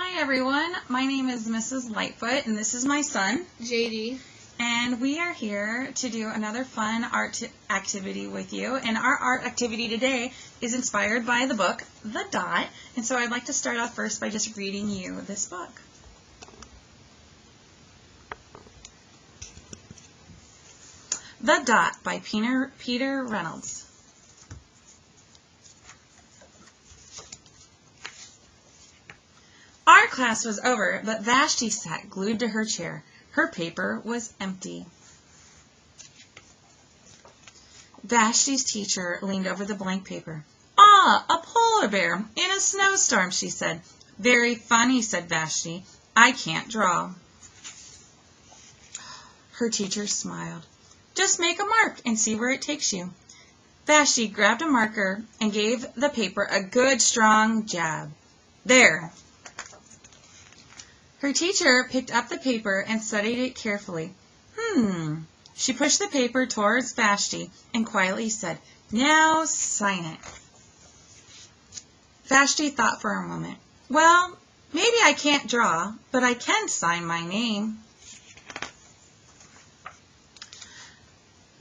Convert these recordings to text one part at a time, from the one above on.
Hi everyone, my name is Mrs. Lightfoot and this is my son, JD. and we are here to do another fun art activity with you. And our art activity today is inspired by the book, The Dot. And so I'd like to start off first by just reading you this book. The Dot by Peter Reynolds. Art class was over, but Vashti sat glued to her chair. Her paper was empty. Vashti's teacher leaned over the blank paper. "Ah, a polar bear in a snowstorm," she said. "Very funny," said Vashti. "I can't draw." Her teacher smiled. "Just make a mark and see where it takes you." Vashti grabbed a marker and gave the paper a good strong jab. "There." Her teacher picked up the paper and studied it carefully. She pushed the paper towards Vashti and quietly said, "Now sign it." Vashti thought for a moment. "Well, maybe I can't draw, but I can sign my name."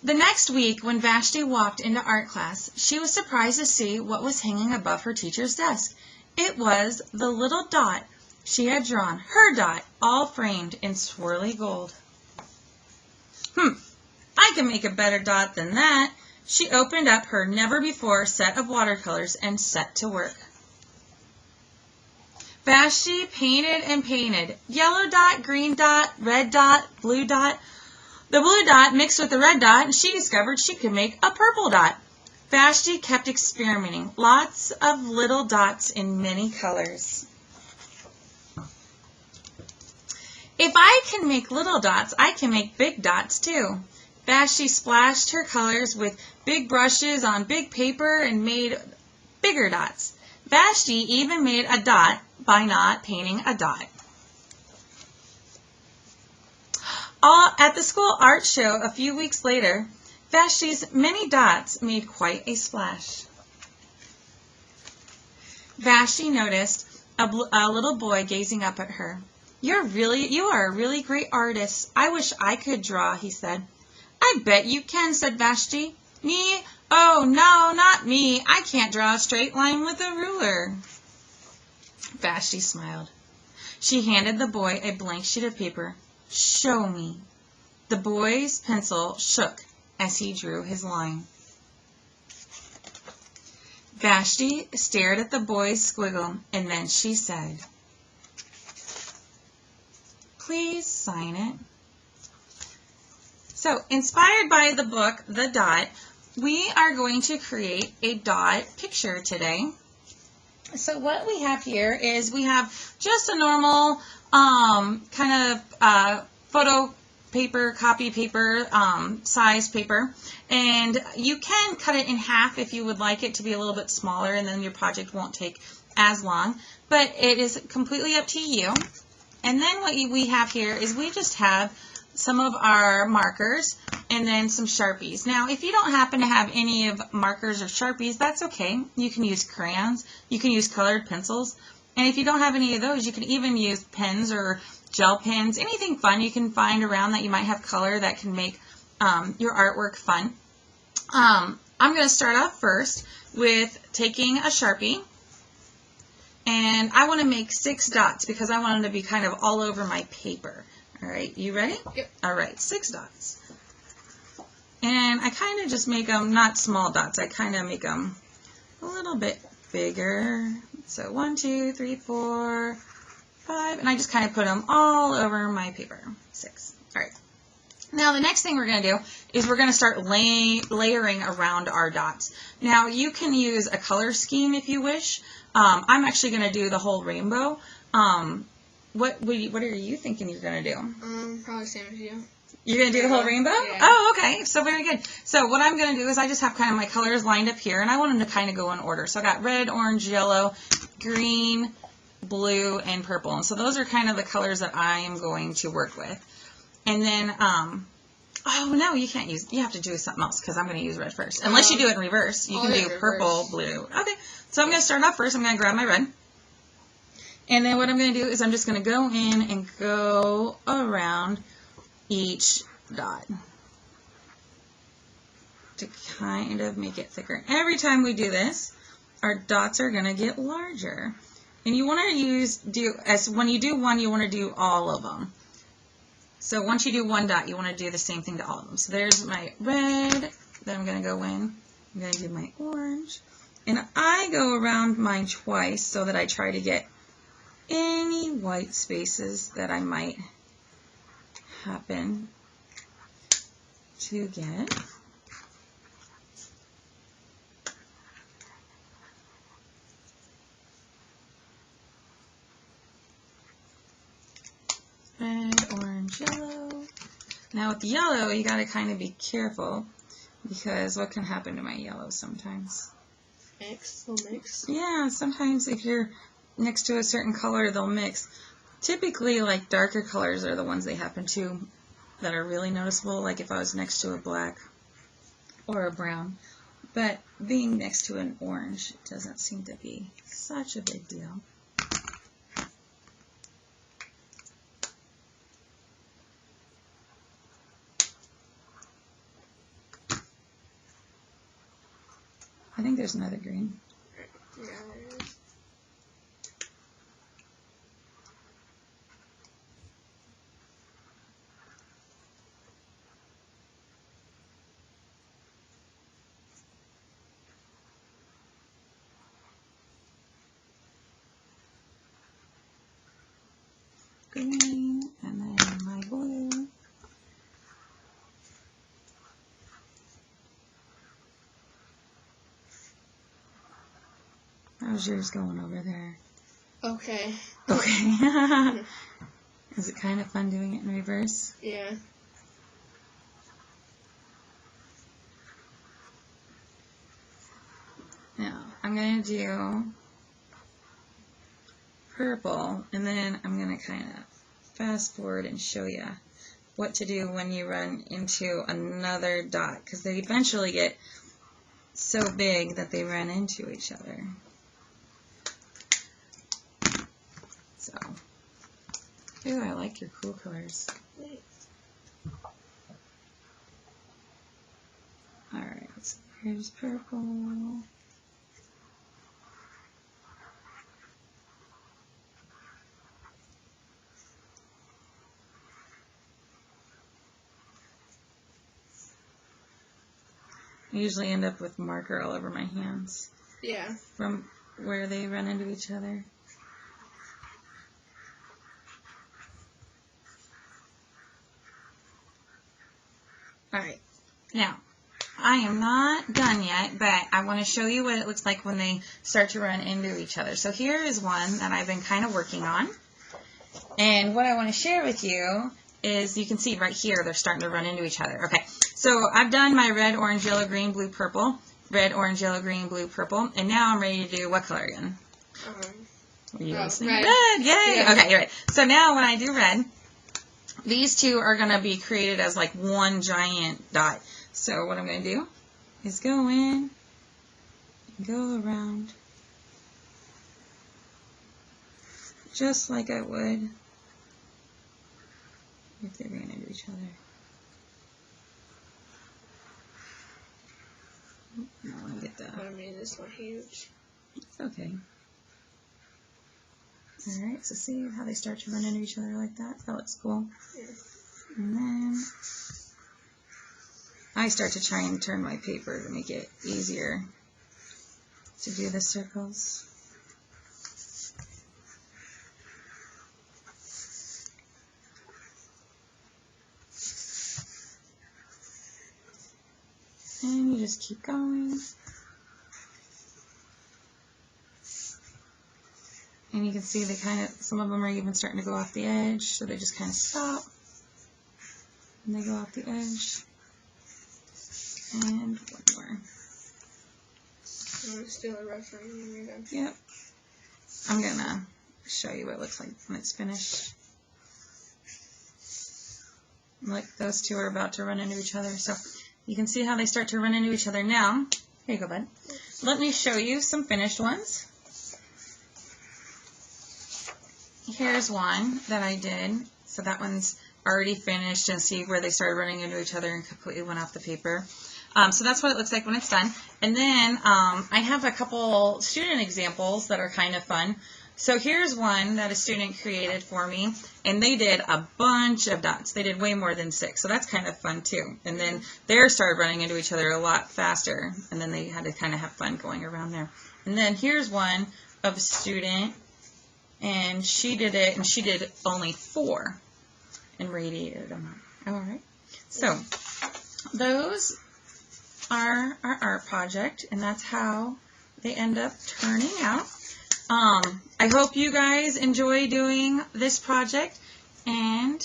The next week, when Vashti walked into art class, she was surprised to see what was hanging above her teacher's desk. It was the little dot she had drawn, her dot, all framed in swirly gold. I can make a better dot than that." She opened up her never-before set of watercolors and set to work. Vashti painted and painted. Yellow dot, green dot, red dot, blue dot. The blue dot mixed with the red dot, and she discovered she could make a purple dot. Vashti kept experimenting. Lots of little dots in many colors. "If I can make little dots, I can make big dots too." Vashti splashed her colors with big brushes on big paper and made bigger dots. Vashti even made a dot by not painting a dot. At the school art show a few weeks later, Vashti's many dots made quite a splash. Vashti noticed a little boy gazing up at her. You are a really great artist. I wish I could draw," he said. "I bet you can," said Vashti. "Me? Oh, no, not me. I can't draw a straight line with a ruler." Vashti smiled. She handed the boy a blank sheet of paper. "Show me." The boy's pencil shook as he drew his line. Vashti stared at the boy's squiggle, and then she said, "Please sign it." So, inspired by the book, The Dot, we are going to create a dot picture today. So what we have here is we have just a normal kind of photo paper, copy paper, size paper. And you can cut it in half if you would like it to be a little bit smaller, and then your project won't take as long. But it is completely up to you. And then what we have here is we just have some of our markers and then some Sharpies. Now, if you don't happen to have any of markers or Sharpies, that's okay. You can use crayons. You can use colored pencils. And if you don't have any of those, you can even use pens or gel pens, anything fun you can find around that you might have color that can make your artwork fun. I'm going to start off first with taking a Sharpie. And I want to make 6 dots because I want them to be kind of all over my paper. All right, you ready? Yep. All right, 6 dots. And I kind of just make them not small dots. I kind of make them a little bit bigger. So 1, 2, 3, 4, 5. And I just kind of put them all over my paper. 6. All right. Now, the next thing we're going to do is we're going to start layering around our dots. Now, you can use a color scheme if you wish. I'm actually going to do the whole rainbow. What are you thinking you're going to do? Probably same as you. You're going to do the whole rainbow? Yeah. Oh, okay. So very good. So what I'm going to do is I just have kind of my colors lined up here, and I want them to kind of go in order. So I got red, orange, yellow, green, blue, and purple. And so those are kind of the colors that I am going to work with. And then, oh, no, you can't use, you have to do something else because I'm going to use red first. Unless you do it in reverse. You can do purple, blue. Okay. So I'm going to start off first. I'm going to grab my red. And then what I'm going to do is I'm just going to go in and go around each dot to kind of make it thicker. Every time we do this, our dots are going to get larger. And you want to when you do one, you want to do all of them. So once you do one dot, you want to do the same thing to all of them. So there's my red, then I'm going to go in, I'm going to do my orange. And I go around mine twice so that I try to get any white spaces that I might happen to get. Red, orange, yellow. Now with the yellow, you got to kind of be careful because what can happen to my yellow sometimes? They'll mix. Yeah, sometimes if you're next to a certain color, they'll mix. Typically, like darker colors are the ones they happen to that are really noticeable, like if I was next to a black or a brown. But being next to an orange doesn't seem to be such a big deal. I think there's another green. Yeah, there is. Green, and then my blue. How's yours going over there? Okay. Okay. Is it kind of fun doing it in reverse? Yeah. Now, I'm going to do purple, and then I'm going to kind of fast forward and show you what to do when you run into another dot, because they eventually get so big that they run into each other. So, ooh, I like your cool colors. Alright, so here's purple. I usually end up with marker all over my hands. Yeah. From where they run into each other. Alright, now, I am not done yet, but I want to show you what it looks like when they start to run into each other. So here is one that I've been kind of working on. And what I want to share with you is, you can see right here, they're starting to run into each other. Okay, so I've done my red, orange, yellow, green, blue, purple. Red, orange, yellow, green, blue, purple. And now I'm ready to do what color again? Were you listening? Red. Red, yay! Yeah. Okay, you're right. So now when I do red, these two are going to be created as like one giant dot. So what I'm going to do is go in, go around, just like I would if they ran into each other. I want to get that. I made this one huge. It's okay. Alright, so see how they start to run into each other like that? That looks cool. Yeah. And then I start to try and turn my paper to make it easier to do the circles. And you just keep going. And you can see they kind of, some of them are even starting to go off the edge, so they just kind of stop. And they go off the edge. And one more. I'm going to steal a referee when you're done. Yep. I'm going to show you what it looks like when it's finished. Like those two are about to run into each other. So you can see how they start to run into each other now. Here you go, bud. Let me show you some finished ones. here's one that I did. So that one's already finished, and see where they started running into each other and completely went off the paper. So that's what it looks like when it's done. And then I have a couple student examples that are kind of fun. So here's one that a student created for me, and they did a bunch of dots. They did way more than 6, so that's kind of fun too. And then theirs started running into each other a lot faster, and then they had to kind of have fun going around there. And then here's one of a student, and she did it, and she did only 4 and radiated them out. All right. So those are our art project, and that's how they end up turning out. I hope you guys enjoy doing this project, and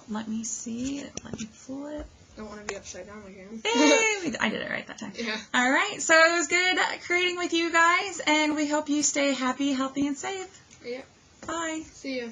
let me see, let me pull it. I want to be upside down again. Hey, I did it right that time. Yeah. All right, so it was good creating with you guys, and we hope you stay happy, healthy, and safe. Yeah. Bye. See ya.